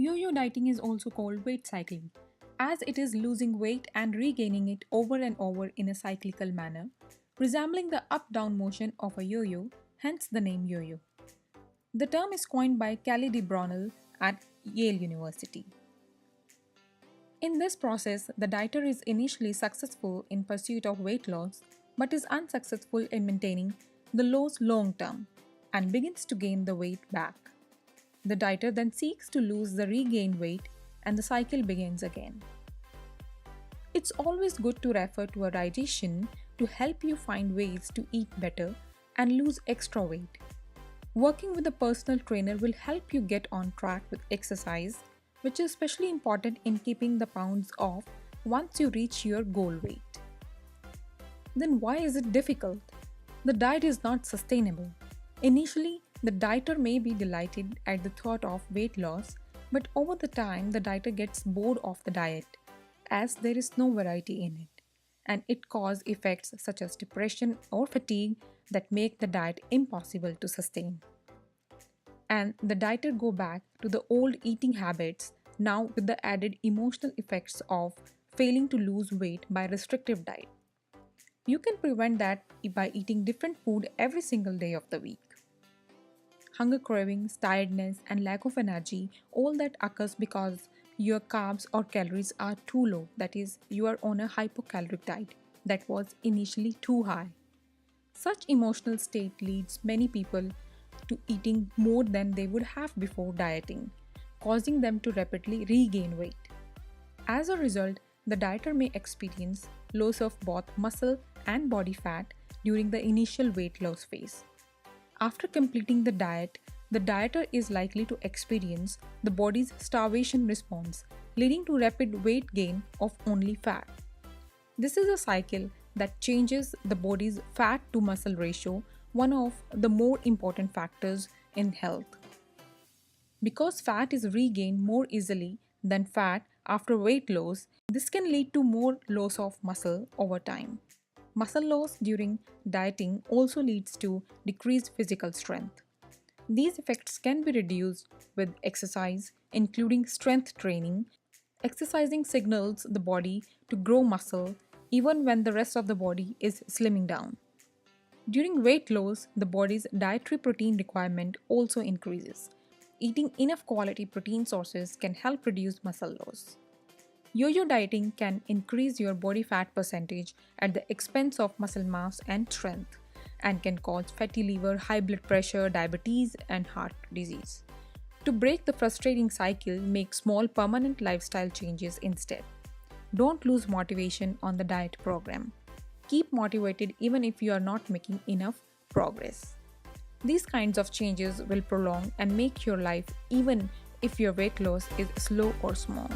Yo-yo dieting is also called weight cycling, as it is losing weight and regaining it over and over in a cyclical manner, resembling the up-down motion of a yo-yo, hence the name yo-yo. The term is coined by Kelly de Brunel at Yale University. In this process, the dieter is initially successful in pursuit of weight loss but is unsuccessful in maintaining the loss long term and begins to gain the weight back. The dieter then seeks to lose the regained weight and the cycle begins again. It's always good to refer to a dietitian to help you find ways to eat better and lose extra weight. Working with a personal trainer will help you get on track with exercise, which is especially important in keeping the pounds off once you reach your goal weight. Then why is it difficult? The diet is not sustainable. Initially, the dieter may be delighted at the thought of weight loss, but over the time the dieter gets bored of the diet as there is no variety in it, and it causes effects such as depression or fatigue that make the diet impossible to sustain. And the dieter go back to the old eating habits now with the added emotional effects of failing to lose weight by restrictive diet. You can prevent that by eating different food every single day of the week. Hunger cravings, tiredness, and lack of energy, all that occurs because your carbs or calories are too low, that is, you are on a hypocaloric diet that was initially too high. Such emotional state leads many people to eating more than they would have before dieting, causing them to rapidly regain weight. As a result, the dieter may experience loss of both muscle and body fat during the initial weight loss phase. After completing the diet, the dieter is likely to experience the body's starvation response, leading to rapid weight gain of only fat. This is a cycle that changes the body's fat to muscle ratio, one of the more important factors in health. Because fat is regained more easily than fat after weight loss, this can lead to more loss of muscle over time. Muscle loss during dieting also leads to decreased physical strength. These effects can be reduced with exercise, including strength training. Exercising signals the body to grow muscle even when the rest of the body is slimming down. During weight loss, the body's dietary protein requirement also increases. Eating enough quality protein sources can help reduce muscle loss. Yo-yo dieting can increase your body fat percentage at the expense of muscle mass and strength, and can cause fatty liver, high blood pressure, diabetes, and heart disease. To break the frustrating cycle, make small permanent lifestyle changes instead. Don't lose motivation on the diet program. Keep motivated even if you are not making enough progress. These kinds of changes will prolong and make your life even if your weight loss is slow or small.